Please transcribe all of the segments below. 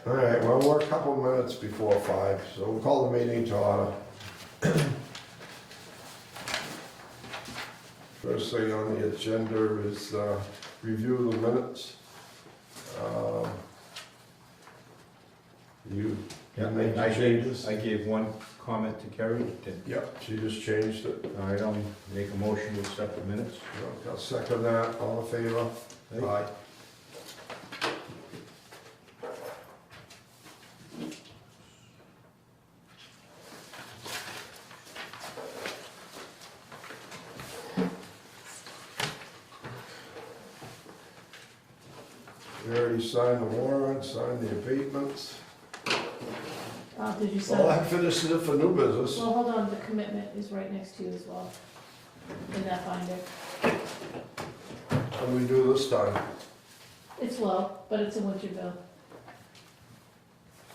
All right, well, we're a couple minutes before 5, so we'll call the meeting to order. First thing on the agenda is review the minutes. You made any changes? I gave one comment to Kerry. Yep, she just changed it. All right, I'll make a motion to accept the minutes. I'll second that, all in favor? Aye. We already signed the warrant, signed the abatements. Did you Well, I sign? finished it for new business. Well, hold on, the commitment is right next to you as well, in that binder. What do we do this time? It's low, but it's a winter bill.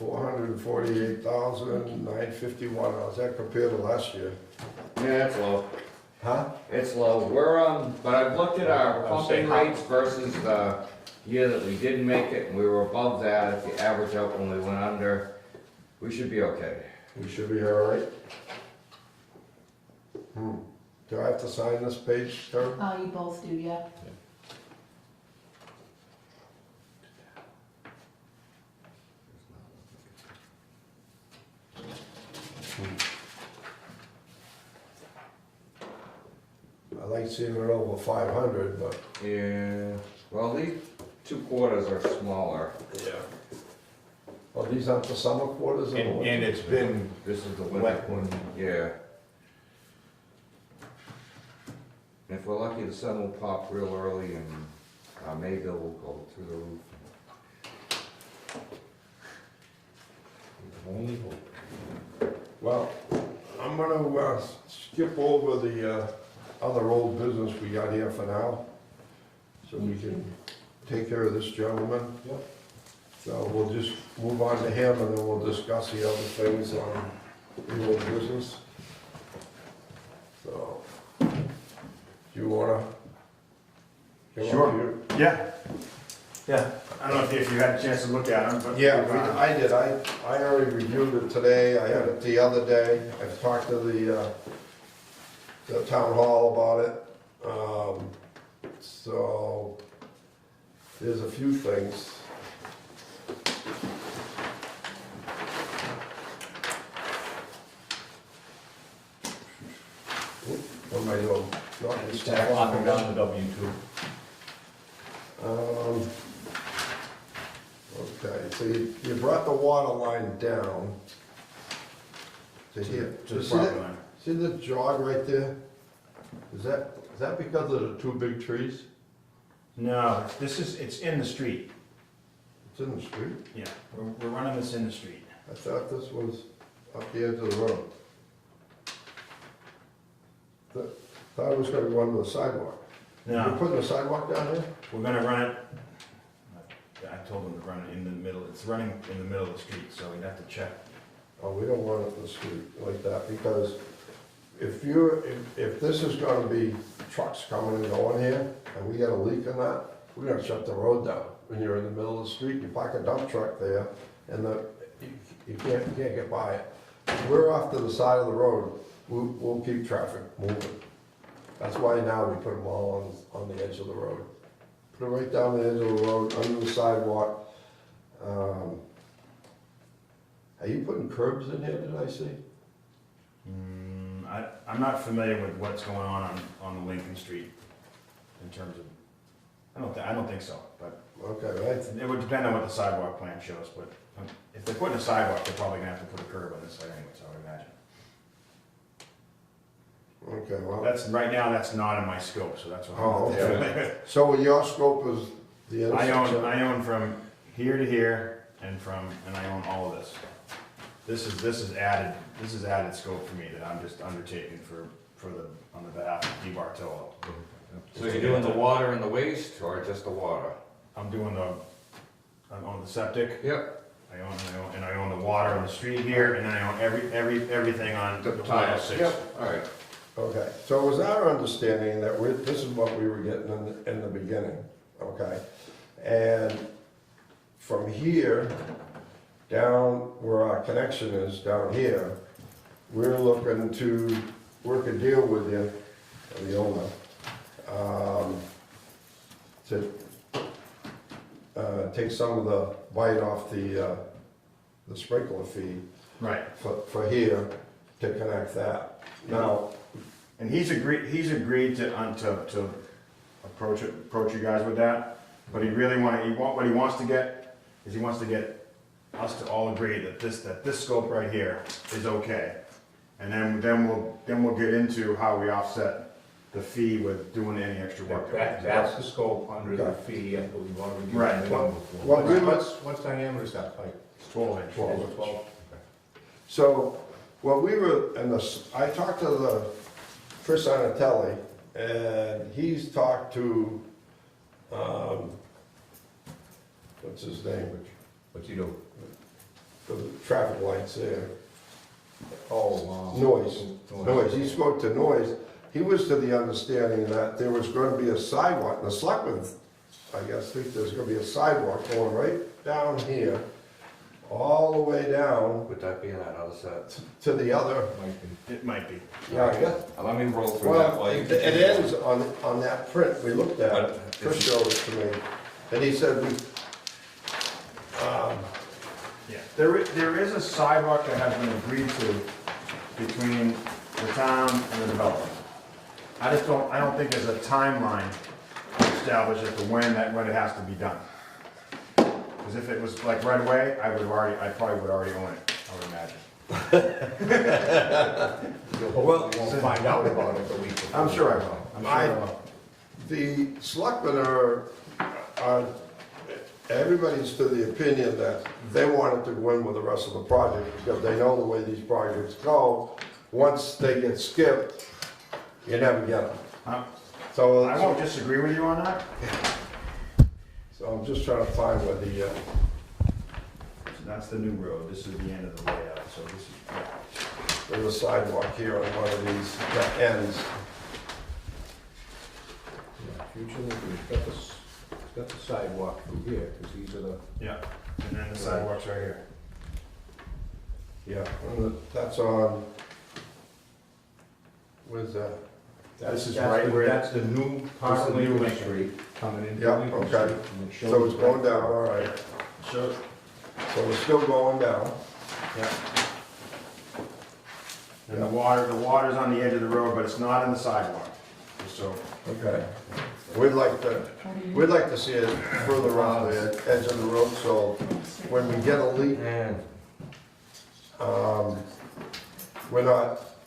$448,951. How's that compared to last year? Yeah, it's low. Huh? It's low. But I've looked at our pumping rates versus the year that we didn't make it, and we were above that. If you average out when we went under, we should be okay. We should be all right. Do I have to sign this page, Terry? You both do, yeah. I like seeing it over 500, but. Yeah, well, these 2 quarters are smaller. Yeah. Well, these aren't the summer quarters? And it's been, This is the winter Wet one, yeah. And if we're lucky, the sun will pop real early and our May bill will go through the roof. Well, I'm gonna skip over the other old business we got here for now, so we can take care of this gentleman. Yep. So we'll just move on to him, and then we'll discuss the other things on the old business. So, do you wanna? Sure. Yeah. Yeah, I don't know if you had a chance to look at them, but. Yeah, I did. I already reviewed it today. I had it the other day. I've talked to the town hall about it. So, there's a few things. What am I doing? Not this tax. locking down the W-2. Okay, so you brought the water line down to here. To the See property that? line. See the jog right there? Is that because of the 2 big trees? No, it's in the street. It's in the street? Yeah, we're running this in the street. I thought this was up the edge of the road. Thought it was gonna go under the sidewalk. You're No, putting the sidewalk down here? we're gonna run it, I told them to run it in the middle, it's running in the middle of the street, so we'd have to check. Oh, we don't want it in the street like that, because if this is gonna be trucks coming and going here, and we got a leak in that, we're gonna shut the road down. When you're in the middle of the street, you park a dump truck there, and you can't get by it. We're off to the side of the road, we'll keep traffic moving. That's why now we put them all on the edge of the road. Put it right down the edge of the road, under the sidewalk. Are you putting curbs in here, did I see? I'm not familiar with what's going on the Lincoln Street in terms of, I don't think so, but Okay, right. it would depend on what the sidewalk plan shows, but if they're putting a sidewalk, they're probably gonna have to put a curb on this side anyways, I would imagine. Okay, well, Right now, that's not in my scope, so that's what oh, I'm. okay. So your scope is the intersection? I own from here to here and I own all of this. This is added scope for me that I'm just undertaking on the behalf of Di Bartolo. So you're doing the water and the waste, or just the water? I own the septic, Yep. I own the water on the street here, and then I own everything on the Tile. 106. Yep, all right. Okay, so it was our understanding that this is what we were getting in the beginning, okay? And from here down where our connection is down here, we're looking to work a deal with you, the owner, to take some of the bite off the sprinkler fee Right. for here to connect that. Now, And he's agreed to approach you guys with that, but what he wants to get is he wants to get us to all agree that this scope right here is okay. And then we'll get into how we offset the fee with doing any extra work. That's the scope under the Okay. fee that we've already given Right. the number for. Well, we must- What's diameter is that pipe? It's 12 inch. 12 inch. 12? so, what we were, I talked to Chris Anatelli, and he's talked to, what's his name? What's he do? The traffic lights there. Oh, Noise. Noise, he spoke to Noise. He was to the understanding that there was gonna be a sidewalk, the selectmen, I guess, think there's gonna be a sidewalk going right down here, all the way down Would that be on that other side? to the other. It might be. Yeah, Let me roll through that well, way. it ends on that print we looked at, Chris showed it to me, and he said, Yeah. There is a sidewalk that has been agreed to between the town and the developer. I don't think there's a timeline established as to when it has to be done. Because if it was like right away, I probably would already own it, I would imagine. Well, we'll find out about it the week before. I'm sure I will. I'm sure I will. The selectmen are, everybody's to the opinion that they wanted to go in with the rest of the project because they know the way these projects go. Once they get skipped, you never get them. Huh? So, I won't disagree with you on that. so I'm just trying to find where the, So that's the new road, this is the end of the layout, so this is, yeah. there's a sidewalk here on one of these that ends. Yeah, future, it's got the sidewalk through here, because these are the, Yeah, and then the sidewalk's right here. Yeah, and that's on, where's that? This is that's right the- where- that's the new part This of is the new Lincoln one. Street coming into Yeah, Lincoln okay. Street. and it shows So it's going down, all right. So, So we're still going down. yeah. And the water's on the edge of the road, but it's not in the sidewalk, just so. Okay. We'd like to see it further on the edge of the road, so when we get a leak,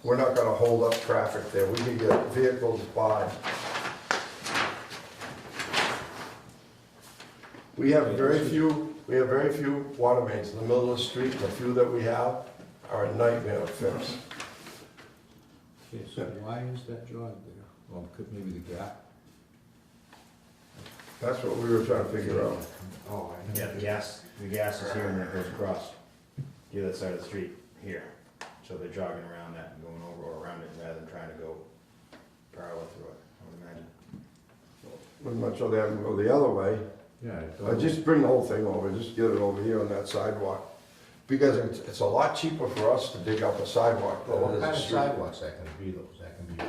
we're not gonna hold up traffic there. We can get vehicles by. We have very few water mains in the middle of the street. The few that we have are a nightmare to fix. Okay, so why is that jog there? Well, could maybe the gap. That's what we were trying to figure out. Oh, I Yeah, the gas is here and then it goes across the other side of the street here. So they're jogging around that and going over or around it rather than trying to go parallel through it, I would imagine. We'd much rather have them go the other way. Yeah. Just bring the whole thing over, just get it over here on that sidewalk. Because it's a lot cheaper for us to dig up a sidewalk Well, than what it kind is of a street. sidewalks that can be, those, that can be?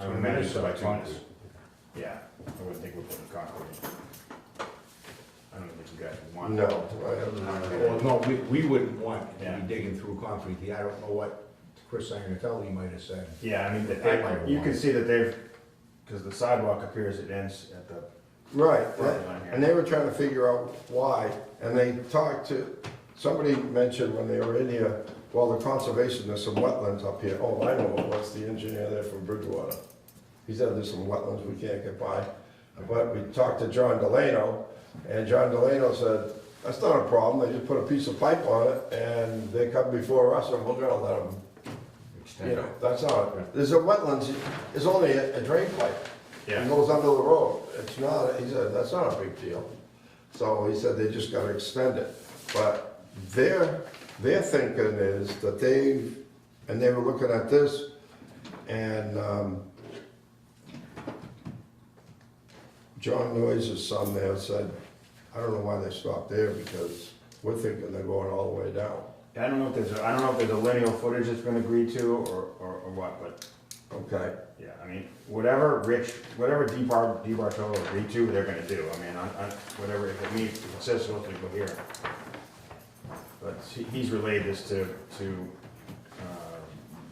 I would imagine so by tons. Yeah, I wouldn't think we're putting concrete in. I don't think you guys would want. No, I haven't. Well, no, we wouldn't want to Yeah. be digging through concrete. I don't know what Chris Anatelli might have said. Yeah, I mean, I might you want can it. see that because the sidewalk appears, it ends at the Right, property line and here. they were trying to figure out why, and they talked to, somebody mentioned when they were in here, well, the conservation, there's some wetlands up here. Oh, I know it was the engineer there from Bridgewater. He said there's some wetlands we can't get by. But we talked to John Delano, and John Delano said, that's not a problem, they just put a piece of pipe on it, and they come before us, and we're gonna let them, you know, that's not, there's a wetlands, it's only a drain pipe. It Yeah, goes under the road, it's not, he said, that's not a big deal. So he said they just gotta extend it, but their thinking is that and they were looking at this, and, John Noise's son there said, I don't know why they stopped there, because we're thinking they're going all the way down. I don't know if there's a lineal footage that's been agreed to or what, but Okay, yeah, I mean, whatever DeBartolo agreed to, they're gonna do. I mean, whatever, if it says supposed to go here. But he's relayed this to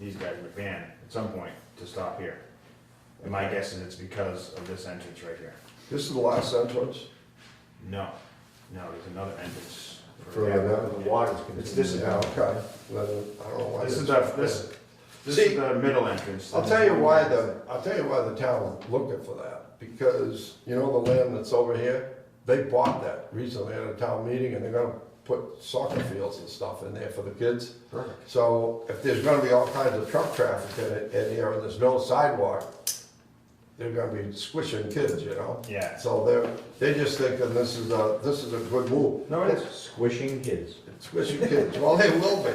these guys in McMahon at some point to stop here. And my guess is it's because of this entrance right here. this is the last entrance? No, there's another entrance. Further down. The water's This is Yeah, okay. Then I don't know why. This is this See, is the middle entrance. I'll tell you why the town looking for that, because, you know, the land that's over here, they bought that recently at a town meeting, and they're gonna put soccer fields and stuff in there for the kids. Perfect. So if there's gonna be all kinds of truck traffic in here, and there's no sidewalk, they're gonna be squishing kids, you know? Yeah. So they're just thinking this is a good move. No, it is. Squishing kids. Squishing kids, well, they will be.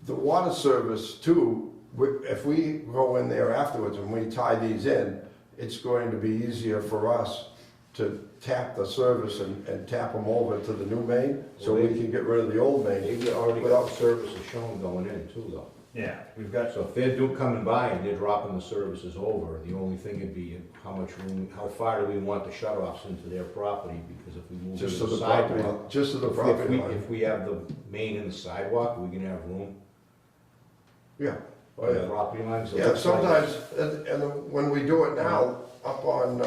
The water service too, if we go in there afterwards and we tie these in, it's going to be easier for us to tap the service and tap them over to the new main, so we can get rid of the old main. They already got services shown going in too, though. Yeah, we've got, So if they're coming by and they're dropping the services over, the only thing would be how much room, how far do we want the shut-offs into their property? Because if we move Just it to to the the property, sidewalk. just to the If property we, line. if we have the main and the sidewalk, we can have room Yeah, oh on the yeah. property lines. So Yeah, that's like- sometimes, and when we do it now, up on,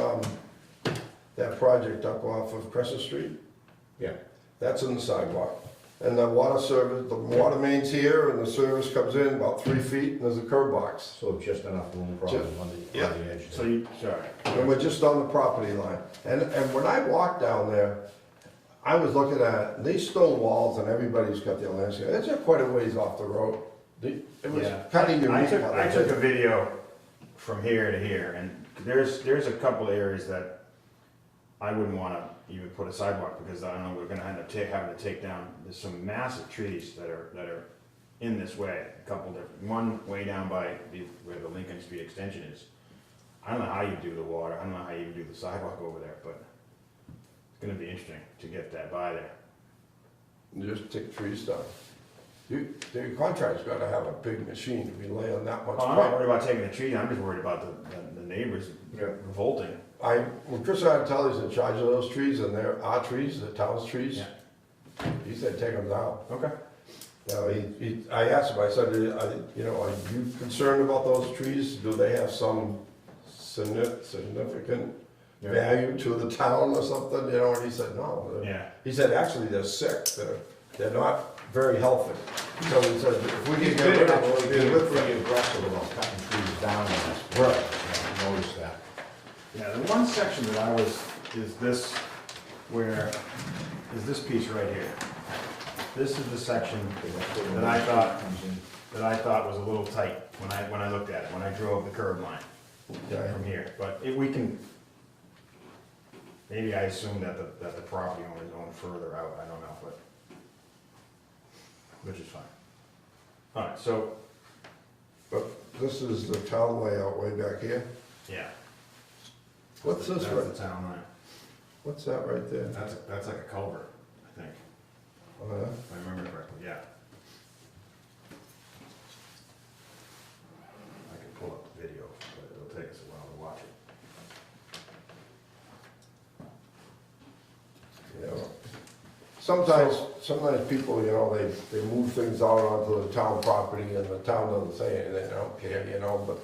that project up off of Crescent Street, Yeah, that's in the sidewalk. And the water service, the water main's here, and the service comes in about 3 feet, and there's a curb box. so just enough room probably on the Yeah. edge. so you, sorry. And we're just on the property line. And when I walked down there, I was looking at, these stone walls, and everybody's got their landscape, it's quite a ways off the road. It was Yeah. kind of unique. how they I took did a it. video from here to here, and there's a couple areas that I wouldn't wanna even put a sidewalk, because I know we're gonna end up having to take down, there's some massive trees that are in this way, a couple different, one way down by where the Lincoln Street extension is. I don't know how you do the water, I don't know how you do the sidewalk over there, but it's gonna be interesting to get that by there. You just take trees down. The contractor's gotta have a big machine to be laying that much Oh, I'm not pipe. worried about taking the tree, I'm just worried about the neighbors Yeah. revolting. When Chris Artelli's in charge of those trees, and they're our trees, the town's trees, he said take them down. Okay. I asked him, I said, you know, are you concerned about those trees? Do they have some significant Yeah. value to the town or something, you know? And he said, no. Yeah. He said, actually, they're sick, they're not very healthy. So he said, if we can He's get been rid of those, be good for pretty aggressive about cutting trees down. Right. I noticed that. Yeah, the one section that is this, is this piece right here. This is the section that I thought was a little tight when I looked at it, when I drove the curb line Okay. from here. But we can, maybe I assumed that the property owner is going further out, I don't know, but, which is fine. All right, so, But this is the town layout way back here. yeah. What's this That's right? the town line. What's that right there? That's like a culvert, I think, Oh, yeah? if I remember correctly, yeah. I can pull up the video, but it'll take us a while to watch it. You know, sometimes people, you know, they move things out onto the town property and the town doesn't say anything, they don't care, you know, but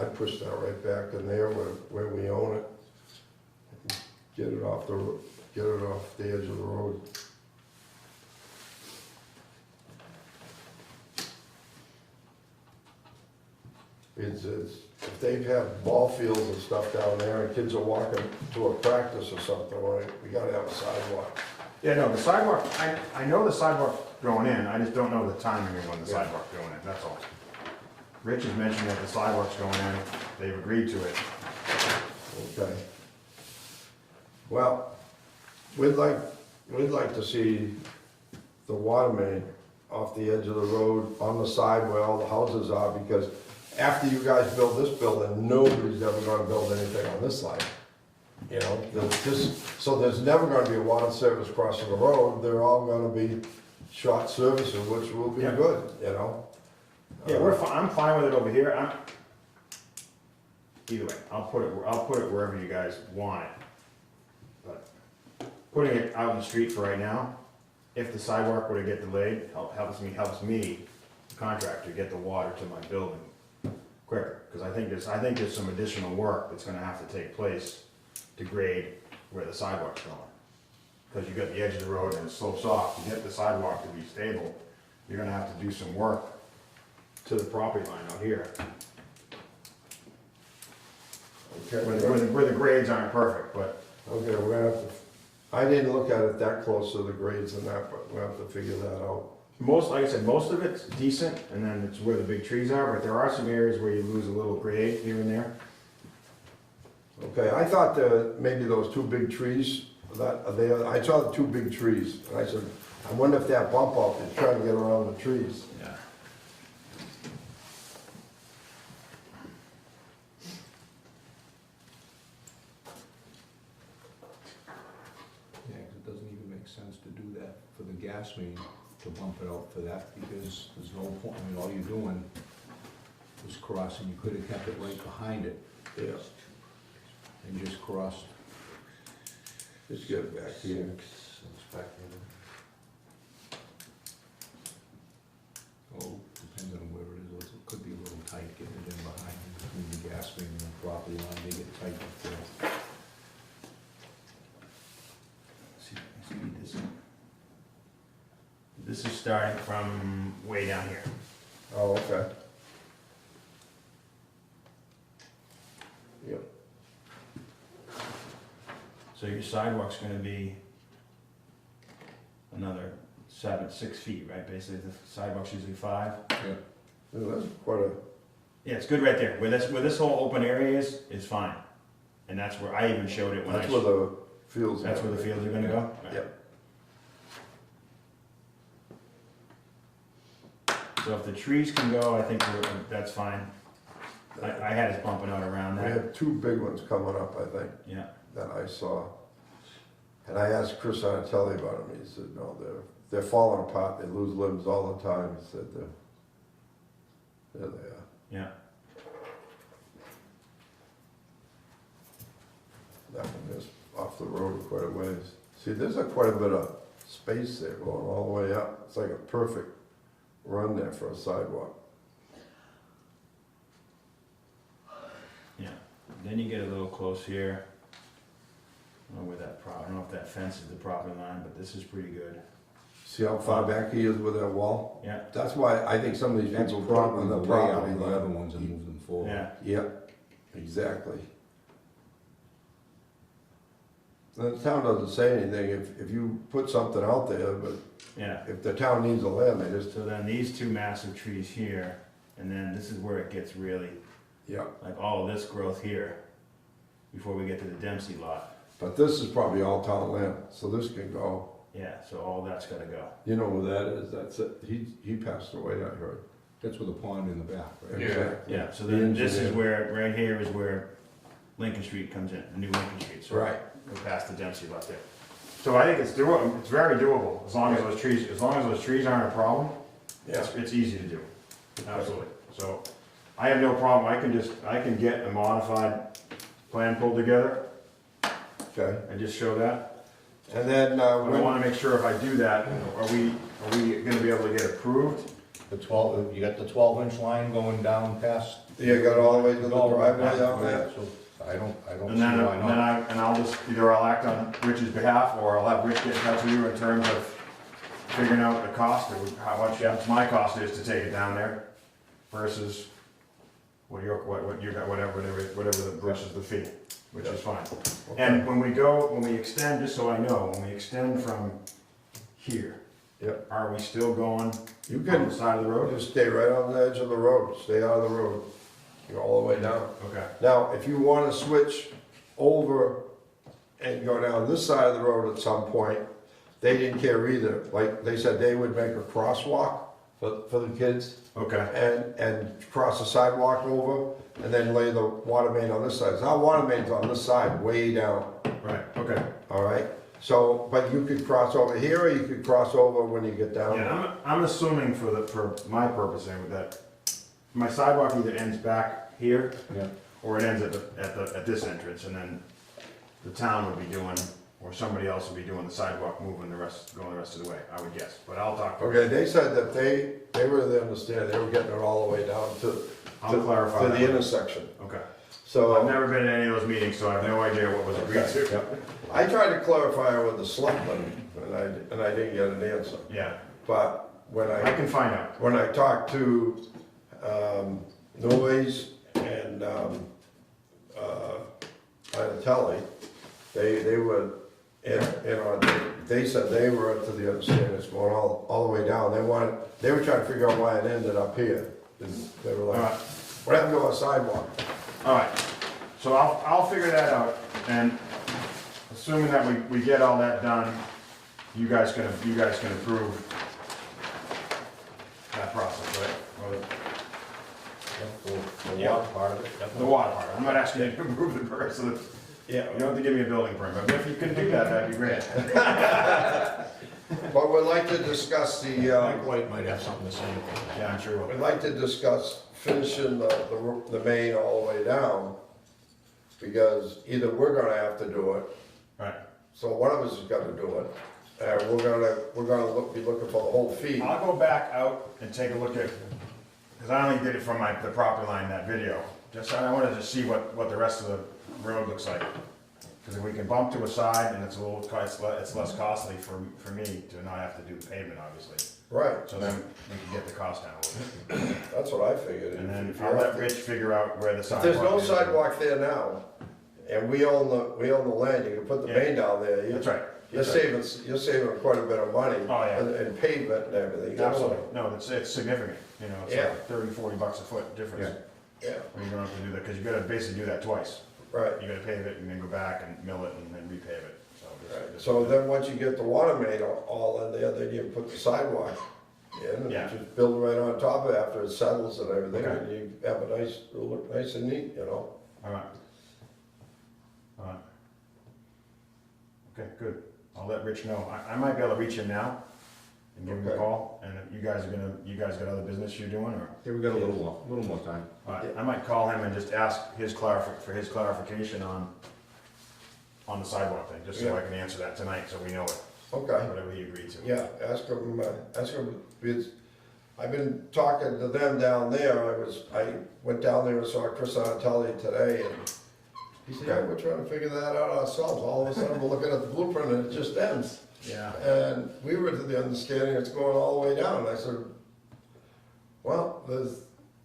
I push that right back in there where we own it. Get it off the edge of the road. If they have ball fields and stuff down there and kids are walking to a practice or something, we gotta have a sidewalk. Yeah, no, the sidewalk, I know the sidewalk's going in, I just don't know the timing of when the Yeah. sidewalk's going in, that's all. Rich has mentioned that the sidewalk's going in, they've agreed to it. Okay. Well, we'd like to see the water main off the edge of the road, on the side where all the houses are, because after you guys build this building, nobody's ever gonna build anything on this side. You know, so there's never gonna be a water service crossing the road, they're all gonna be short services, which will be Yeah. good, you know? Yeah, I'm fine with it over here, either way, I'll put it wherever you guys want it. But putting it out in the street for right now, if the sidewalk were to get delayed, helps me, the contractor, get the water to my building quicker, because I think there's some additional work that's gonna have to take place to grade where the sidewalk's going. Because you got the edge of the road and it slopes off, to get the sidewalk to be stable, you're gonna have to do some work to the property line out here, Okay, where the grades aren't perfect, but, okay, we're gonna have to, I didn't look at it that close to the grades and that, but we'll have to figure that out. like I said, most of it's decent, and then it's where the big trees are, but there are some areas where you lose a little grade here and there. Okay, I thought that maybe those two big trees, I saw the two big trees, and I said, I wonder if that bump out is trying to get around the trees. Yeah. Yeah, 'cause it doesn't even make sense to do that for the gas main, to bump it out for that, because there's no point, I mean, all you're doing is crossing, you could have kept it right behind it Yeah, and just crossed. just get it back here. Oh, depends on where it is, it could be a little tight getting it in behind, between the gas main and the property line, they get tight up there. Speed this up. This is starting from way down here. Oh, okay. Yep, So your sidewalk's gonna be another 6 feet, right? Basically, the sidewalk's usually 5. Yeah. Yeah, that's quite a, Yeah, it's good right there. Where this whole open area is fine. And that's where I even showed it when that's where the fields. that's where the fields are gonna go? Yep. So if the trees can go, I think that's fine. I had us bumping out around We that. have two big ones coming up, I think, Yeah, that I saw. And I asked Chris Anatelli about them, he said, no, they're falling apart, they lose limbs all the time, he said, there they are. yeah. That one is off the road quite a ways. See, there's quite a bit of space there going all the way up. It's like a perfect run there for a sidewalk. Yeah, then you get a little close here. I don't know where I don't know if that fence is the property line, but this is pretty good. See how far back he is with that wall? Yeah, That's why I think some of these That's people put probably on the the layout, property and the other line. ones and move them forward. yeah, Yep, exactly. And the town doesn't say anything if you put something out there, but yeah. if the town needs the land, they just, So then these two massive trees here, and then this is where it gets really, yeah. like all of this growth here, before we get to the Dempsey lot. But this is probably all town land, so this can go. Yeah, so all that's gotta go. You know who that is? That's it. He passed away, I heard. That's with the pond in the back, right? Exactly. Yeah, so The then this is engineer. where, right here is where Lincoln Street comes in, the new Lincoln Street. So Right. go past the Dempsey lot there. So I think it's doable, it's very doable, as long as those trees aren't a problem, Yeah. it's easy to do. Absolutely. So I have no problem, I can get a modified plan pulled together Okay. and just show that. And then, But I when, wanna make sure if I do that, are we gonna be able to get approved? The 12, you got the 12-inch line going down past. you got all the way to the All right, driveway down there? So I don't And see then, why not. I'll just, either I'll act on Rich's behalf, or I'll have Rich get in touch with you in terms of figuring out the cost, or how much my cost is to take it down there, versus what you got, whatever versus the fee, which is fine. And when we extend, just so I know, when we extend from here, Yep. are we still going You on can the side of the road? just stay right on the edge of the road, stay out of the road, you go all the way down. Okay, Now, if you wanna switch over and go down this side of the road at some point, they didn't care either. Like, they said they would make a crosswalk for the kids, Okay, and cross the sidewalk over, and then lay the water main on this side. So our water main's on this side, way down, right, okay. all right? So, but you could cross over here, or you could cross over when you get down. Yeah, I'm assuming for my purpose here that my sidewalk either ends back here, Yeah. or it ends at this entrance, and then the town would be doing, or somebody else would be doing the sidewalk, moving going the rest of the way, I would guess, but I'll talk to them. Okay, they said that they were the understanding, they were getting it all the way down to I'll clarify the that. intersection. Okay. I've So, never been to any of those meetings, so I have no idea what was agreed to. I tried to clarify with the selectmen, and I didn't get an answer. Yeah, But I can find out. when I talked to, Noise and, Itatelli, they were, they said they were to the understanding it's going all the way down. They were trying to figure out why it ended up here. And they were like, Alright. what happened to our sidewalk? All right, so I'll figure that out, and assuming that we get all that done, you guys can approve that process, right? Or The Yeah. water part of it, the definitely. water part, I'm not asking you to approve the rest of it, Yeah. you don't have to give me a building permit, but if you can do that, that'd be great. But we'd like to discuss the, Mike White might have something to say. Yeah, I'm sure we'll. we'd like to discuss finishing the main all the way down, because either we're gonna have to do it, Right, so one of us is gonna do it, and we're gonna be looking for the whole feed. I'll go back out and take a look at, because I only did it from the property line, that video, I wanted to see what the rest of the road looks like. Because if we can bump to a side, and it's it's less costly for me to not have to do the pavement, obviously. Right, So then we can get the cost down a little bit. that's what I figured. And then If I'll let you're- Rich figure out where the If sidewalk there's is. no sidewalk there now, and we own the land, you can put the Yeah. main down there, That's right. you're saving quite a bit of money. Oh, yeah. And pavement and everything. you know? Absolutely. No, it's significant, you know, it's Yeah. like 30, 40 bucks a foot difference. Yeah, When you don't have to do that, because you gotta basically do that twice. right. You gotta pave it and then go back and mill it and then repave it, so. Right. So then, once you get the water main all in there, then you put the sidewalk in, and you Yeah. just build right on top of it after it settles and everything, Okay. and you have a it'll look nice and neat, you know? All right. All right. Okay, good. I'll let Rich know. I might be able to reach him now and give him a Okay. call, and if you guys got other business you're doing, or? Here, we got a little more time. All right, I might call him and just ask for his clarification on the sidewalk thing, just so I can answer that tonight, so we know it, Okay, whatever he agreed to. yeah, ask them, because I've been talking to them down there, I went down there and saw Chris Anatelli today, and he said, yeah, we're trying to figure that out ourselves, all of a sudden we're looking at the blueprint and it just ends. Yeah. And we were to the understanding it's going all the way down, and I said, well, there's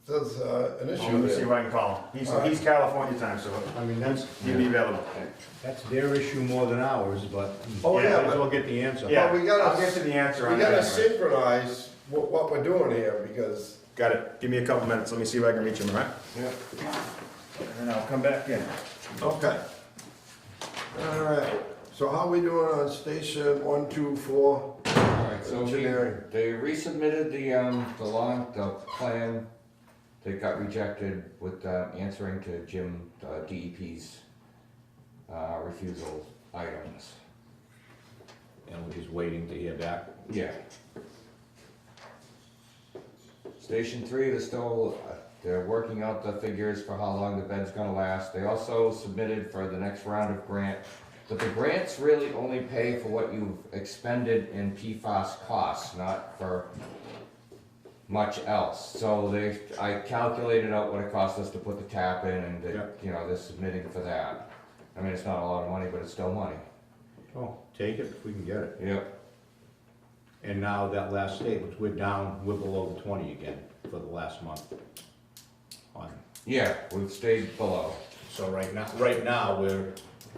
an issue Let me see there. if I can call him. He's California time, so I mean, that's, he'll be available. that's their issue more than ours, but. Oh, yeah, Might as but- well get the answer. Yeah, we gotta- I'll get to the answer We on gotta that. anyway. synchronize what we're doing here, because, Got it. Give me a couple minutes. Let me see if I can reach him, all right? yeah, And then I'll come back in. okay. All right, so how we doing on station 1, 2, 4? Alright, so Engineering. they resubmitted the plan. They got rejected with answering to Jim, DEP's refusal items. And we're just waiting to hear back. Yeah. Station 3, they're working out the figures for how long the bed's gonna last. They also submitted for the next round of grant, but the grants really only pay for what you've expended in PFAS costs, not for much else. So I calculated out what it cost us to put the tap in, and they're submitting for that. I mean, it's not a lot of money, but it's still money. Oh, take it if we can get it. Yep. And now that last statement, we're below the 20 again for the last month. Yeah, we've stayed below. So right now,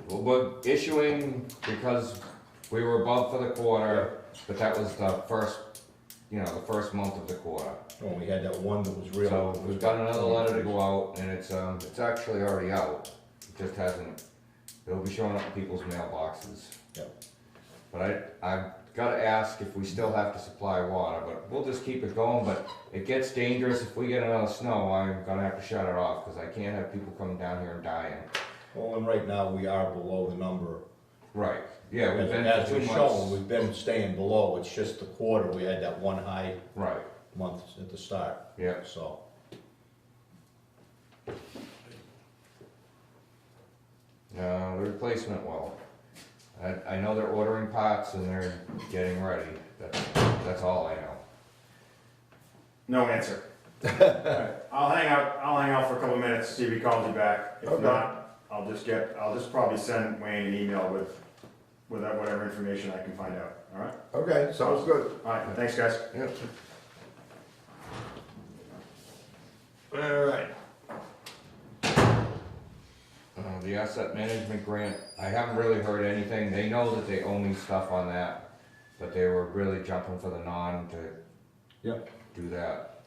We're issuing because we were above for the quarter, but that was the first month of the quarter. when we had that one that was real. So we've got another letter to go out, and it's actually already out. It just hasn't, it'll be showing up in people's mailboxes. Yep. But I've gotta ask if we still have to supply water, but we'll just keep it going, but it gets dangerous if we get another snow, I'm gonna have to shut it off, cause I can't have people coming down here and dying. Well, and right now, we are below the number. Right, yeah, we've been As for we've 2 shown, months. we've been staying below, it's just the quarter, we had that one high Right, month at the start, yeah, so. the replacement well. I know they're ordering parts and they're getting ready, that's all I know. No answer. Alright, I'll hang out for a couple of minutes, see if he calls you back. If Okay. not, I'll just probably send Wayne an email with whatever information I can find out, alright? Okay, sounds good. Alright, thanks guys. Yep. All right. The asset management grant, I haven't really heard anything, they know that they owe me stuff on that, but they were really jumping for the non to Yep. do that.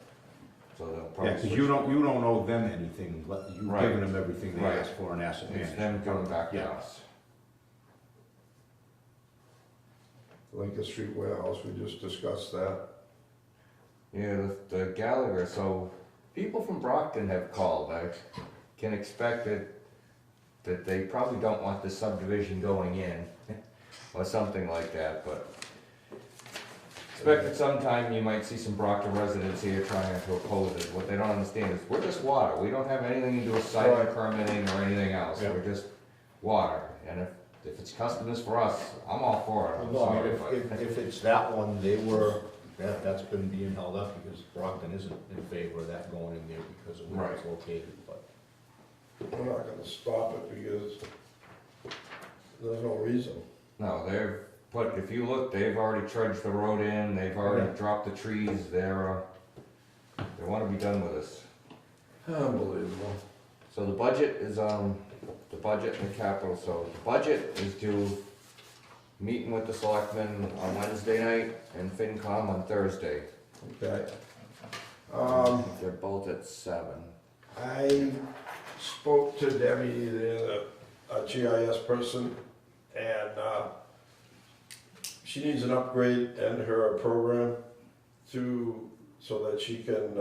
So they'll Yeah, probably cause switch. you don't owe them anything, you've Right. given them everything they Right. asked for in asset It's management. them coming back to Yeah. us. Lincoln Street warehouse, we just discussed that. Yeah, the Gallagher, so people from Brockton have called, I can expect that they probably don't want this subdivision going in, or something like that, but expect that sometime you might see some Brockton residents here trying to oppose it. What they don't understand is, we're just water, we don't have anything to do with site Right. permitting or anything else, Yeah. we're just water, and if it's customers for us, I'm all for it, I'm No, I sorry, mean, but. if it's that one, that's been being held up because Brockton isn't in favor of that going in there because of where it's located, but. We're not gonna stop it because there's no reason. No, but if you look, they've already trudged the road in, they've already Yeah. dropped the trees, they wanna be done with this. Unbelievable. So the budget is, the budget and the capital, so the budget is due, meeting with the selectmen on Wednesday night and FinCom on Thursday. Okay. They're both at 7. I spoke to Debbie, the GIS person, and she needs an upgrade in her program so that she can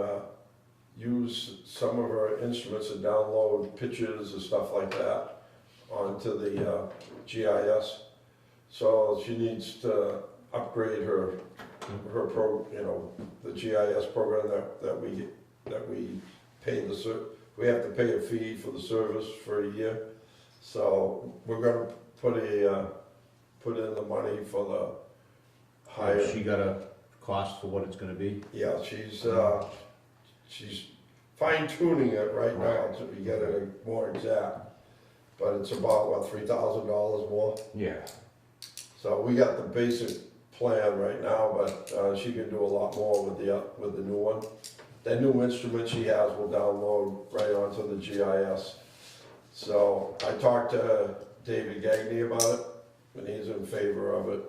use some of her instruments to download pictures and stuff like that onto the GIS. So she needs to upgrade her the GIS program that we pay we have to pay a fee for the service for a year. So we're gonna put in the money for the higher. She got a cost for what it's gonna be? Yeah, she's fine tuning it right now to get it more exact. But it's about, what, $3,000 more? Yeah, So we got the basic plan right now, but she can do a lot more with the new one. That new instrument she has will download right onto the GIS. So I talked to David Gagney about it, and he's in favor of it.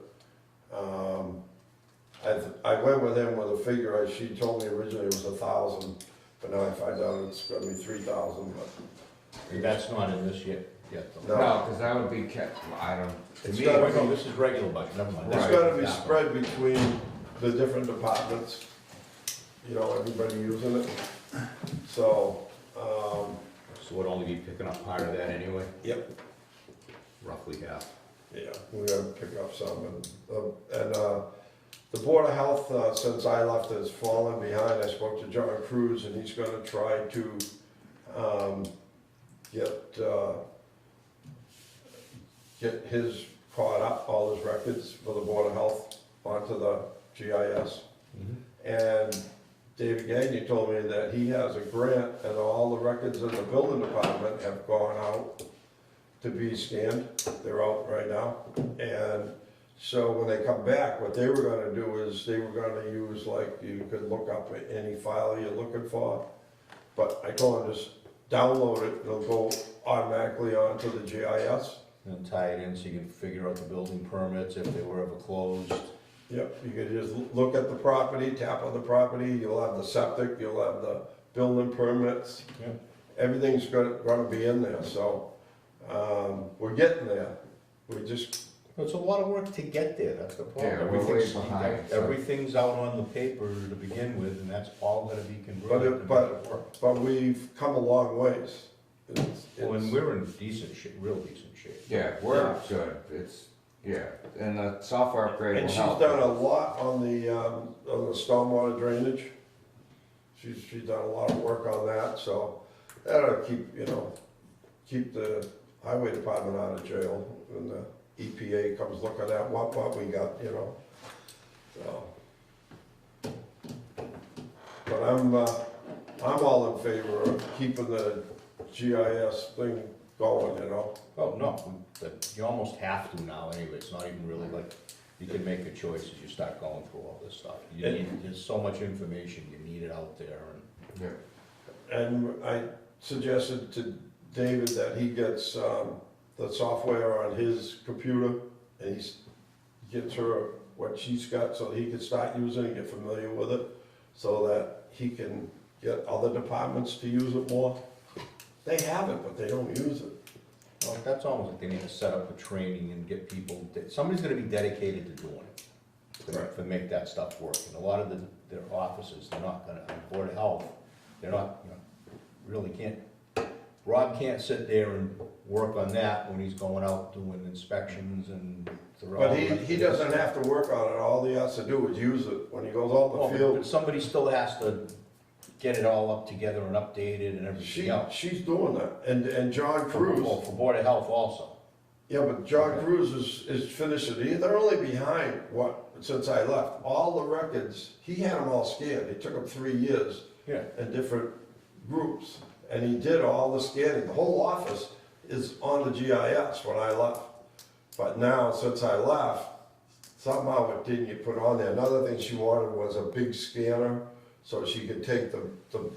I went with him with a figure, she told me originally it was 1,000, but now I find out it's gonna be 3,000, but. That's not in this yet, though. No. no, cause that would be kept, I don't, to It's me, gotta Wait, no, this is regular budget, never mind. It's Right. gotta be Yeah. spread between the different departments, everybody using it. So, So we'd only be picking up part of that anyway, yep, roughly half. yeah, we gotta pick up some, and the Board of Health, since I left, has fallen behind. I spoke to John Cruz, and he's gonna try to, get his caught up, all his records for the Board of Health onto the GIS. And David Gagney told me that he has a grant and all the records in the building department have gone out to be scanned. They're out right now. And so when they come back, what they were gonna do is they were gonna use, like, you could look up any file you're looking for. But I told him just download it, it'll go automatically onto the GIS. And tie it in so you can figure out the building permits, if they were ever closed. Yep, you could just look at the property, tap on the property, you'll have the septic, you'll have the building permits. Yeah. Everything's gonna be in there, so, we're getting there. We just It's a lot of work to get there, that's the problem. Yeah, we're way Everything's- behind, so- Everything's out on the paper to begin with, and that's all gonna be But converted to it, make it work. but we've come a long ways. Well, and we're in decent shape, real decent shape. Yeah, we're good, it's, yeah, and the software upgrade will And she's help. done a lot on the stormwater drainage. She's done a lot of work on that, so that'll keep, keep the highway department out of jail when the EPA comes looking at what we got, so. But I'm all in favor of keeping the GIS thing going, Oh, no, but you almost have to now anyway, it's not even really like, you can make a choice as you start going through all this stuff. There's so much information, you need it out there, and Yeah. And I suggested to David that he gets the software on his computer, and he gets her what she's got, so he can start using it, get familiar with it, so that he can get other departments to use it more. They have it, but they don't use it. well, that's almost like they need to set up a training and get people, somebody's gonna be dedicated to doing it. To make that stuff work, and a lot of their offices, they're not gonna, on Board of Health, they're not, really can't, Rob can't sit there and work on that when he's going out doing inspections and. But he doesn't have to work on it, all he has to do is use it when he goes out in Well, the but field. somebody still has to get it all up together and updated and everything else. She's doing that, and John Cruz. For Board of Health also. Yeah, but John Cruz is finished it. They're only behind since I left. All the records, he had them all scanned. It took him 3 years Yeah. in different groups. And he did all the scanning. The whole office is on the GIS when I left. But now, since I left, somehow it didn't get put on there. Another thing she wanted was a big scanner so she could take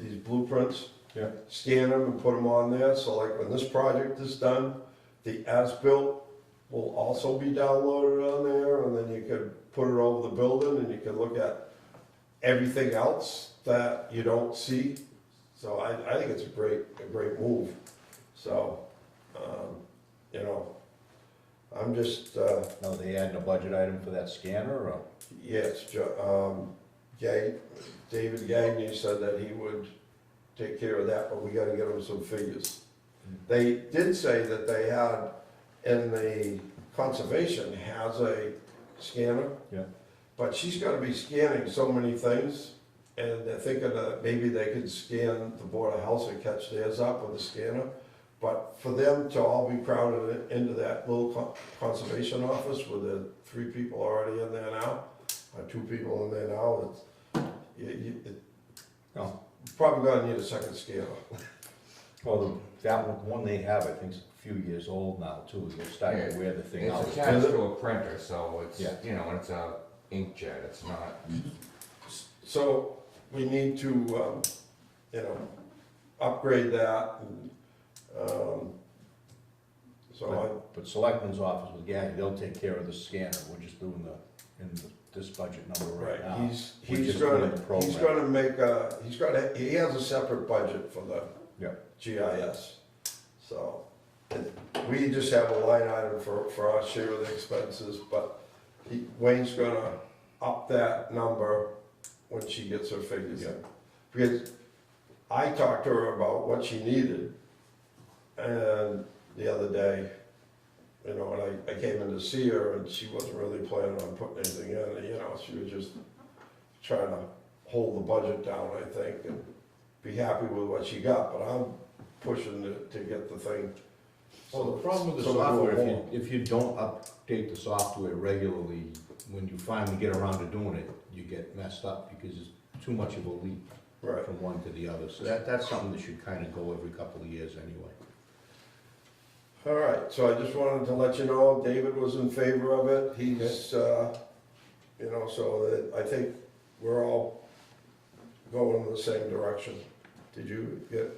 these blueprints, Yeah. scan them and put them on there. So like when this project is done, the as-built will also be downloaded on there, and then you could put it over the building, and you can look at everything else that you don't see. So I think it's a great move. So, I'm just, Now, they adding a budget item for that scanner, or? yes, David Gagnon said that he would take care of that, but we gotta get him some figures. They did say that they had, in the conservation, has a scanner. Yeah. But she's gonna be scanning so many things, and they're thinking that maybe they could scan the Board of Health and catch theirs up with a scanner. But for them to all be crowded into that little conservation office with the 3 people already in there now, or 2 people in there now, No. probably gonna need a second scanner. Well, that one they have, I think, is a few years old now, too. They're starting to wear the thing out. It's attached to a printer, so it's, Yeah. it's a inkjet, it's not. So we need to, upgrade that, and, But Selectman's office with Gagny, they'll take care of the scanner. We're just doing this budget number right now. We're he's just doing the program. he has a separate budget for the Yeah. GIS. So, we just have a line item for our share of the expenses, but Wayne's gonna up that number when she gets her figures in. Because I talked to her about what she needed, and the other day, and I came in to see her, and she wasn't really planning on putting anything in, she was just trying to hold the budget down, I think, and be happy with what she got, but I'm pushing to get the thing. Well, the problem with the so we software, go home. if you don't update the software regularly, when you finally get around to doing it, you get messed up because it's too much of a leap Right. from one to the other. So that's something that should kind of go every couple of years anyway. All right, so I just wanted to let you know, David was in favor of it. He's, so that I think we're all going in the same direction. Did you get?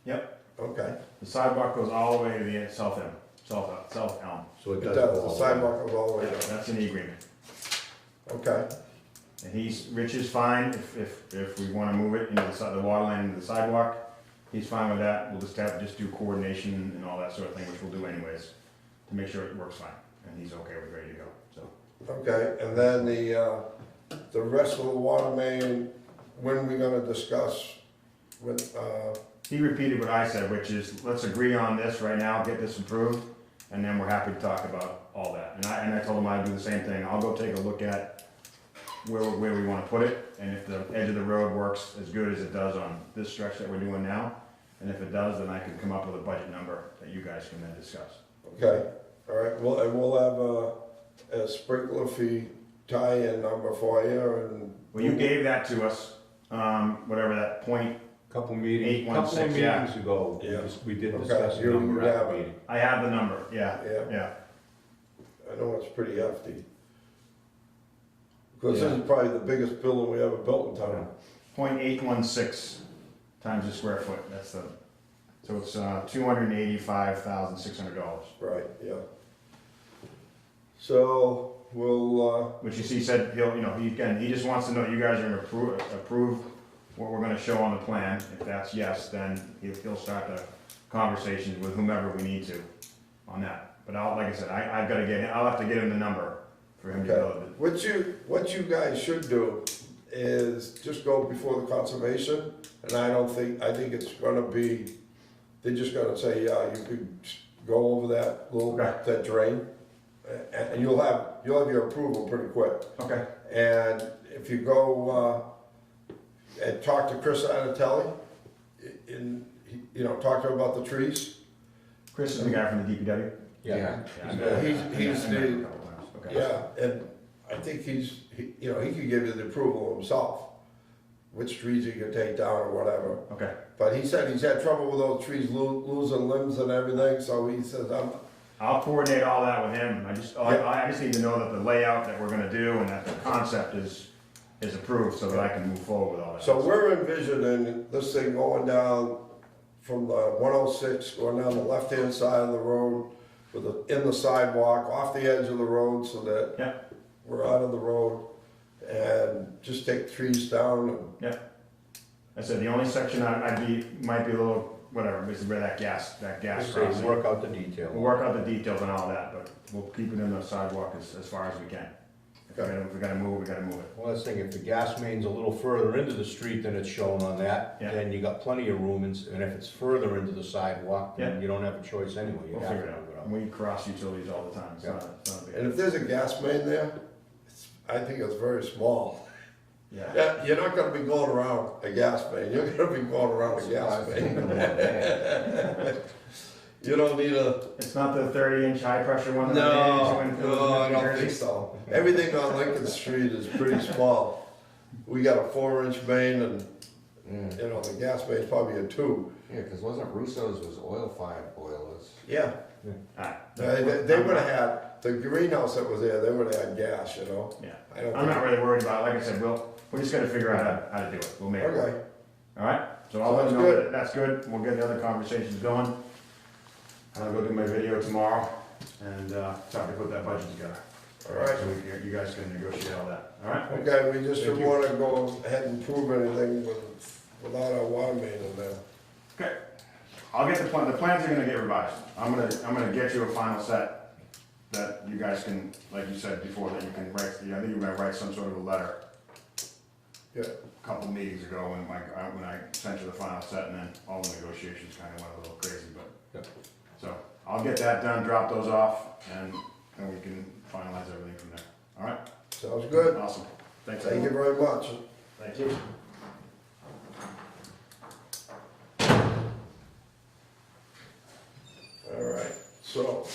Yep, Okay. the sidewalk goes all the way to the south elm. So it It does. does, go the all sidewalk goes all the way Yeah, down. that's in the agreement. Okay, And Rich is fine if we wanna move it into the water line into the sidewalk. He's fine with that. We'll just do coordination and all that sort of thing, which we'll do anyways, to make sure it works fine. and he's okay with ready to go, so. Okay, and then the rest of the water main, when are we gonna discuss with, He repeated what I said, which is, let's agree on this right now, get this approved, and then we're happy to talk about all that. And I told him I'd do the same thing, I'll go take a look at where we wanna put it, and if the edge of the road works as good as it does on this stretch that we're doing now, and if it does, then I can come up with a budget number that you guys can then discuss. okay, all right, well, and we'll have a sprinkler fee tie-in number for you, and. Well, you gave that to us, whatever that point, Couple of 816, yeah. meetings ago, Yeah. we did Okay, discuss the you number at have the it. meeting. I have the number, yeah, Yeah. yeah. I know it's pretty hefty. Because this Yeah. is probably the biggest building we ever built in town. 0.816 times the square foot, that's the, so it's $285,600. Right, yeah. So, we'll, Which he said he'll, he just wants to know you guys are gonna approve what we're gonna show on the plan. If that's yes, then he'll start the conversations with whomever we need to on that. But like I said, I'll have to get him the number for him to okay. know What you guys should do is just go before the conservation, and I think it's gonna be, they're just gonna say, yeah, you could go over that little, Okay. that drain, and you'll have your approval pretty quick. that. Okay. And if you go, and talk to Chris Anatelli, talk to him about the trees. Chris is the guy from the DPW? Yeah. He's I met him the, a couple times. Okay. yeah, and I think he could give you the approval himself, which trees he could take down or whatever. Okay, But he said he's had trouble with those trees losing limbs and everything, so he says, I'll coordinate all that with him. I just need to know that the layout that we're gonna do and that the concept is approved so that I can move forward with all that. so we're envisioning this thing going down from the 106, going down the left-hand side of the road, in the sidewalk, off the edge of the road, so that Yeah. we're out of the road, and just take trees down, and I said, the only section might be a little, whatever, is where that gas Just crossing. work out the detail. We'll work out the details and all that, but we'll keep it in the sidewalk as far as we can. If we gotta move, we gotta move it. Well, let's think, if the gas main's a little further into the street than it's shown on that, Yeah. then you got plenty of room, and if it's further into the sidewalk, then Yeah. you don't have a choice anyway. You We'll have figure to it move it out. up. We cross utilities all the time, it's not a big. and if there's a gas main there, I think it's very small. Yeah, Yeah, you're not gonna be going around a gas main, you're gonna be going around a gas main. You don't need a, it's not the 30-inch high pressure one that no, they use in I New don't Jersey? think so. Everything on Lincoln Street is pretty small. We got a 4-inch main, and, Yeah, the gas main's probably a 2. yeah, because wasn't Russo's was oil-fired boilers? Yeah. Alright. They would've had, the greenhouse that was there, they would've had gas, Yeah, I don't I'm not think, really worried about it, like I said, we just gotta figure out how to do it, we'll make it work. okay, Alright, so I'll let you Sounds know good. that that's good, we'll get the other conversations going. And I'll go do my video tomorrow, and, try to put that budget together. alright. So you guys can negotiate all that, alright? Okay, we just Thank didn't you. wanna go ahead and prove anything without our water main in there. Okay, I'll get the plans are gonna get revised. I'm gonna get you a final set that you guys can, like you said before, that you can write, I think you're gonna write some sort of a letter Yeah, a couple meetings ago when I sent you the final set, and then all the negotiations kinda went a little crazy, but. Yep. So, I'll get that done, drop those off, and then we can finalize everything from there. Alright, sounds good. awesome. Thanks, Thank you everyone. very much. Thank you. Alright, so.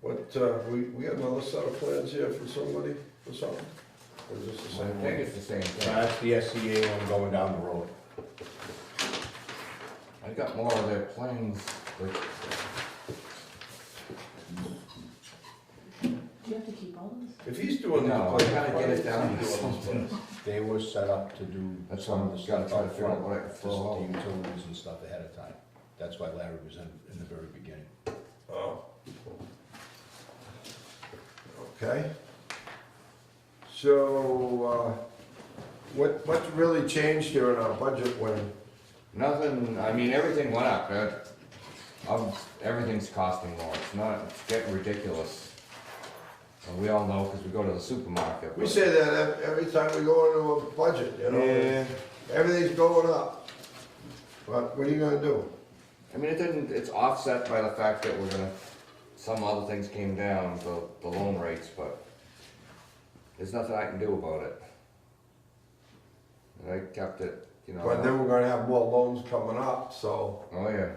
What, we got another set of plans here for somebody, for something? Or is this the I same think one? it's the same thing. That's the SCA one going down the road. I got more of their plans, but Do you have to keep all of this? If he's doing No, I these gotta plans, get it why down is he to doing these something. plans? They were set up to do That's some why of the I'm gotta stuff try to up figure out front, what I can just throw out. the utilities and stuff ahead of time. That's why Larry was in the very beginning. Oh. Okay. So, what's really changed here in our budget when, nothing, I mean, everything went up. everything's costing more, it's getting ridiculous. And we all know, cause we go to the supermarket. We but- say that every time we go into a budget, you know, Yeah. everything's going up. But what are you gonna do? I mean, it's offset by the fact that some other things came down, the loan rates, but there's nothing I can do about it. And I kept it, you know. But then we're gonna have more loans coming up, so, Oh, yeah.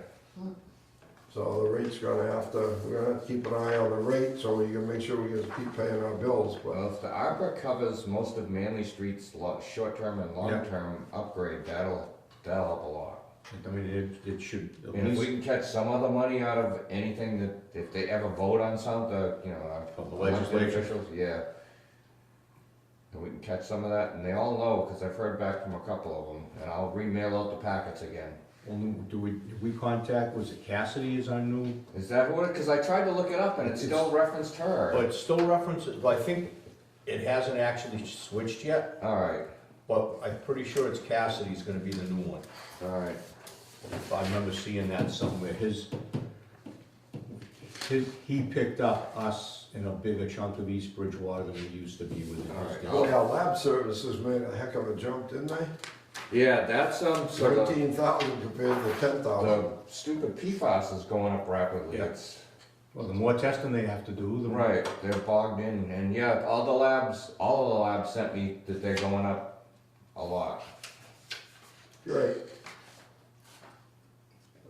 so the rate's gonna have to, we're gonna have to keep an eye on the rate, so we can make sure we can keep paying our bills, but. Well, if the ARPA covers most of Manley Street's short-term and long-term upgrade, that'll help a lot. I mean, it should at And if we least, can catch some other money out of anything that, if they ever vote on something, you know, Of the elected legislature. officials, yeah. And we can catch some of that, and they all know, cause I've heard back from a couple of them, and I'll remail out the packets again. well, did we contact, was it Cassidy is our new, Is that what, cause I tried to look it up and it still referenced her. but it still references, but I think it hasn't actually switched yet, Alright, but I'm pretty sure it's Cassidy's gonna be the new one. alright, I remember seeing that somewhere, he picked up us in a bigger chunk of East Bridgewater than we used to be with his Alright. guys. Oh, yeah, lab services made a heck of a jump, didn't they? yeah, that's, so the 13,000 compared to 10,000. stupid PFAS is going up rapidly, Yeah. it's, Well, the more testing they have to do, the more. right, they're bogged in, and yeah, all of the labs sent me that they're going up a lot. Great.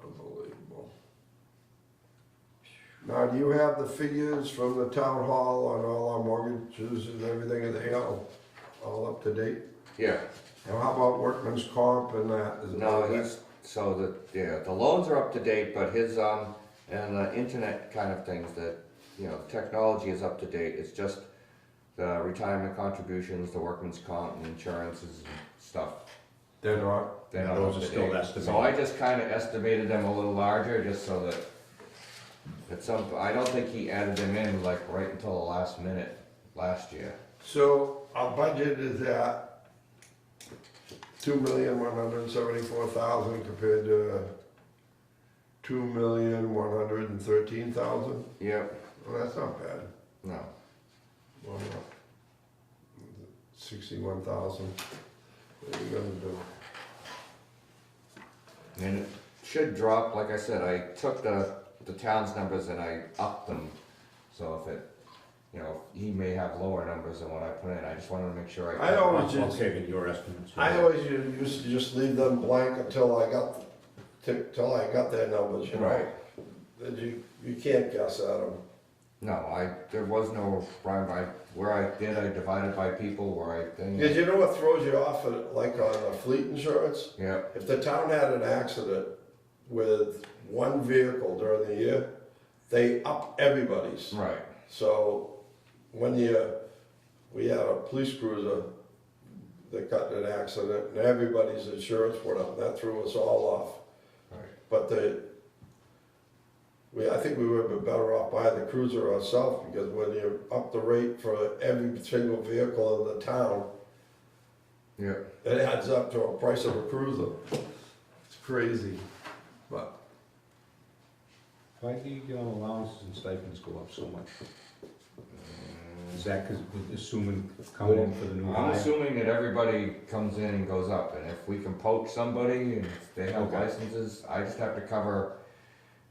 Unbelievable. Now, do you have the figures from the town hall on all our mortgages and everything, are they all up to date? Yeah, Now, how about workman's comp and that? Is it no, like that? he's, so the loans are up to date, but his, and the internet kind of things that, you know, technology is up to date, it's just the retirement contributions, the workman's comp and insurances and stuff. They're not? They're not Those up are to still date. estimated. So I just kinda estimated them a little larger, just so that, I don't think he added them in like right until the last minute last year. So our budget is at 2,174,000 compared to 2,113,000. Yep, Well, that's not bad. no, Well, 61,000. What are you gonna do? and it should drop, like I said, I took the town's numbers and I upped them. So if it, you know, he may have lower numbers than what I put in, I just wanted to make sure I always I'm just, taking your estimates. I always used to just leave them blank until I got their numbers, you know? Right. That you can't guess at them. No, there was no rhyme by, where I did, I divided by people, where I, Because you know what throws you off, like on a fleet insurance? yeah, If the town had an accident with one vehicle during the year, they up everybody's. right, So one year, we had a police cruiser that got in an accident and everybody's insurance went up. That threw us all off. right. But I think we would have been better off buying the cruiser ourselves because when you up the rate for every single vehicle in the town, Yeah, it adds up to a price of a cruiser. It's crazy, but Why do your allowances and stipends go up so much? Is that because, assuming coming in for the new I'm hire? assuming that everybody comes in and goes up, and if we can poach somebody and if they have Okay. licenses, I just have to cover,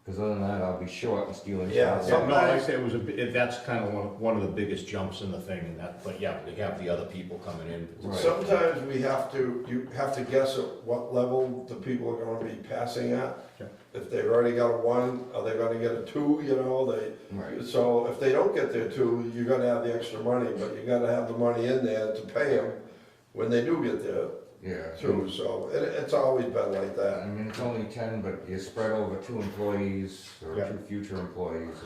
because other than that, I'll be short and stealing. Yeah, stuff. Yeah, no, like I say, it was that's kind of one of the biggest jumps in the thing, and that, but yeah, they have the other people coming in. Right. sometimes you have to guess at what level the people are gonna be passing at. Okay. If they've already got a 1, are they gonna get a 2, you know, Right, so if they don't get their 2, you're gonna have the extra money, but you gotta have the money in there to pay them when they do get their yeah. 2, so it's always been like I that. mean, it's only 10, but you spread over 2 employees or Yeah. 2 future employees.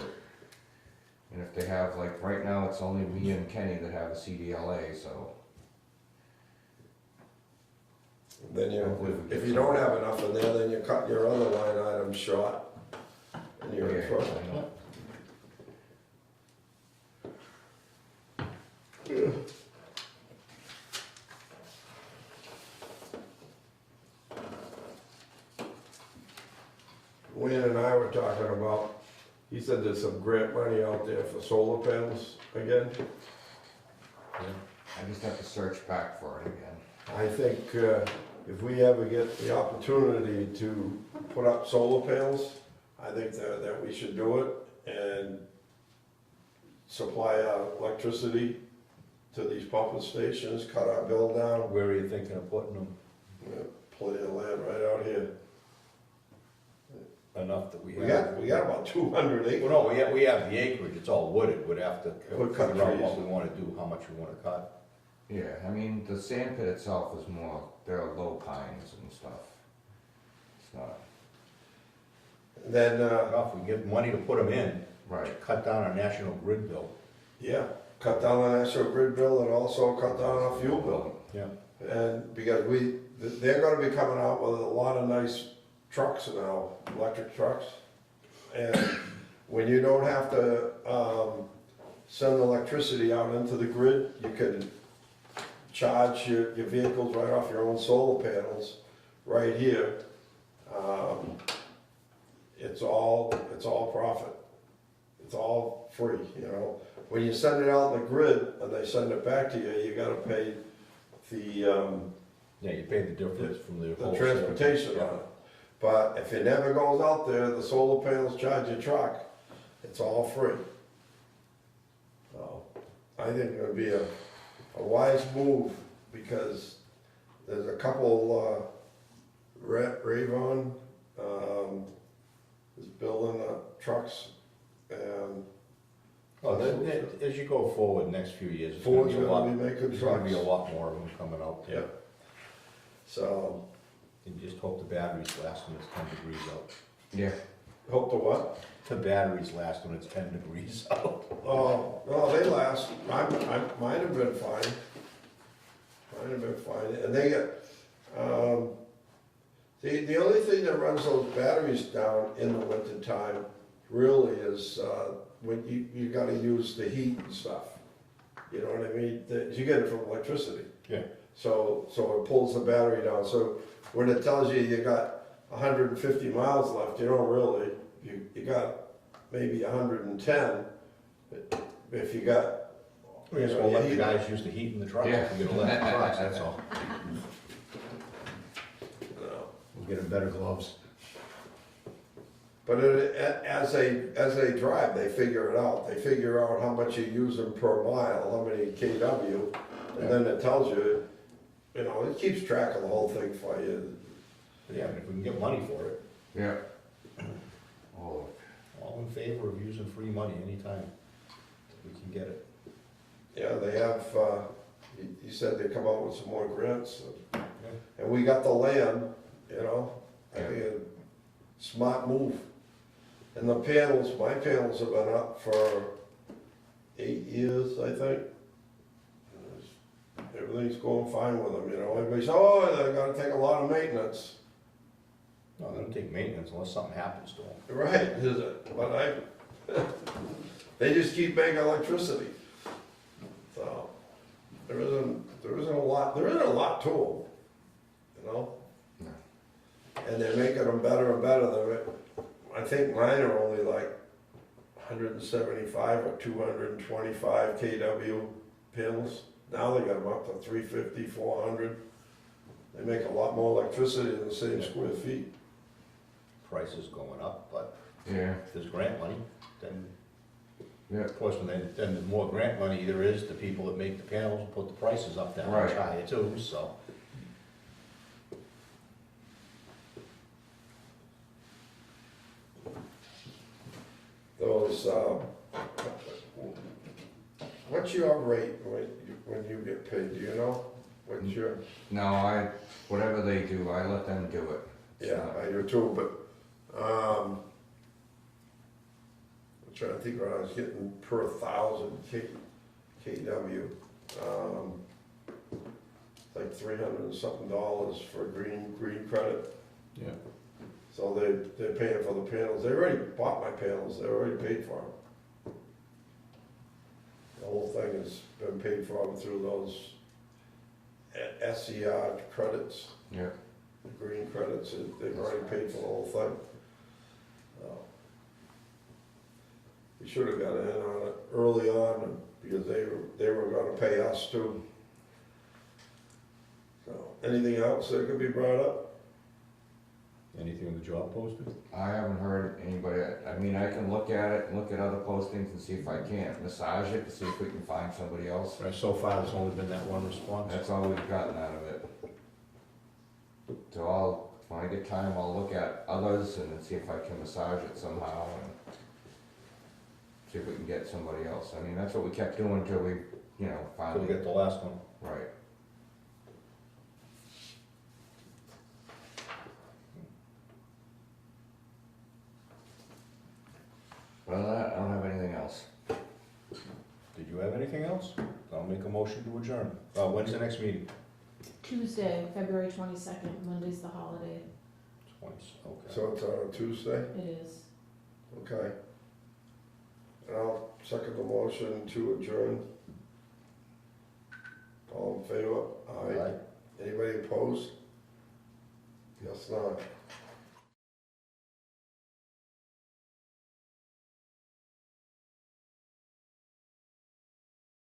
And if they have, like, right now, it's only me and Kenny that have a CDLA, so. Then Hopefully we if get you don't have enough in there, then you cut your other line items short, and you're in Yeah, trouble. I know. Wayne and I were talking about, he said there's some grant money out there for solar panels again. I just have to search back for it again. I think if we ever get the opportunity to put up solar panels, I think that we should do it and supply electricity to these pumping stations, cut our bill down. Where are you thinking of putting them? We have plenty of land right out here. Enough that we We have? got about 200 acres. Well, no, we have the acreage, it's all wooded, we'd have to We'll cut figure out trees. what we wanna do, how much we wanna cut. Yeah, I mean, the sand pit itself is more, there are low pines and stuff. It's not, Then, If we get money to put them in, right, cut down our national grid bill. yeah, cut down the national grid bill and also cut down our fuel bill. Yeah. And because they're gonna be coming out with a lot of nice trucks now, electric trucks. And when you don't have to, send electricity out into the grid, you can charge your vehicles right off your own solar panels, right here. It's all profit. It's all free, you know. When you send it out in the grid and they send it back to you, you gotta pay the, Yeah, you pay the difference from the the wholesale. transportation on it. But if it never goes out there, the solar panels charge your truck, it's all free. So, I think it would be a wise move, because there's a couple, Rayvon, is building trucks, and Well, as you go forward, next few years, it's gonna Ford's be a lot, gonna be making there's gonna be a trucks. lot more of them coming out there. Yeah. So, You just hope the batteries last when it's 10 degrees out. yeah. hope to what? The batteries last when it's 10 degrees out. Oh, no, they last, mine have been fine. Mine have been fine, and they get, the only thing that runs those batteries down in the winter time really is, when you gotta use the heat and stuff. You know what I mean? You get it from electricity. Yeah. So it pulls the battery down, so when it tells you got 150 miles left, you don't really, you got maybe 110, if you got, We just know, won't let you the heat- guys use the heat in the trucks, Yeah. we get electric trucks, that's all. you know. We'll get them better gloves. But as they drive, they figure it out. They figure out how much you use them per mile, how many KW, and then it tells you, you know, it keeps track of the whole thing for you. But yeah, if we can get money for it, Yeah. Oh, all in favor of using free money anytime we can get it. Yeah, they have, he said they come out with some more grants, and we got the land, you know, I think a smart move. And the panels, my panels have been up for 8 years, I think. Everything's going fine with them, you know, everybody says, oh, they're gonna take a lot of maintenance. No, they don't take maintenance unless something happens to them. Right, is it? But they just keep making electricity. So, there isn't a lot to them, you know? And they're making them better and better. I think mine are only like 175 or 225 kW panels. Now they got them up to 350, 400. They make a lot more electricity in the same square feet. Price is going up, but yeah. if there's grant money, then, Yeah. of course, then the more grant money there is, the people that make the panels will put the prices up that much Right. higher too, so. Those, what's your rate when you get paid, do you know? What's your, No, whatever they do, I let them do it. It's yeah, not- I do too, but, I'm trying to think what I was getting per 1,000 KW. It's like $300 and something for green credit. Yeah. So they're paying for the panels. They already bought my panels, they already paid for them. The whole thing has been paid for through those SCR credits, Yeah. the green credits, they've already paid for the whole thing. So. We should have got in on it early on, because they were gonna pay us too. So, anything else that could be brought up? Anything in the job posted? I haven't heard anybody, I mean, I can look at it and look at other postings and see if I can't massage it, to see if we can find somebody else. So far, there's only been that one response. That's all we've gotten out of it. So when I get time, I'll look at others and then see if I can massage it somehow and see if we can get somebody else. I mean, that's what we kept doing until we, Till we finally, get the last one. right. Other than that, I don't have anything else. Did you have anything else? I'll make a motion to adjourn. When's the next meeting? Tuesday, February 22nd, Monday's the holiday. 20, okay. So it's on a Tuesday, It is. okay? And I'll second the motion to adjourn. All in favor? Aye. Anybody opposed? Yes, not.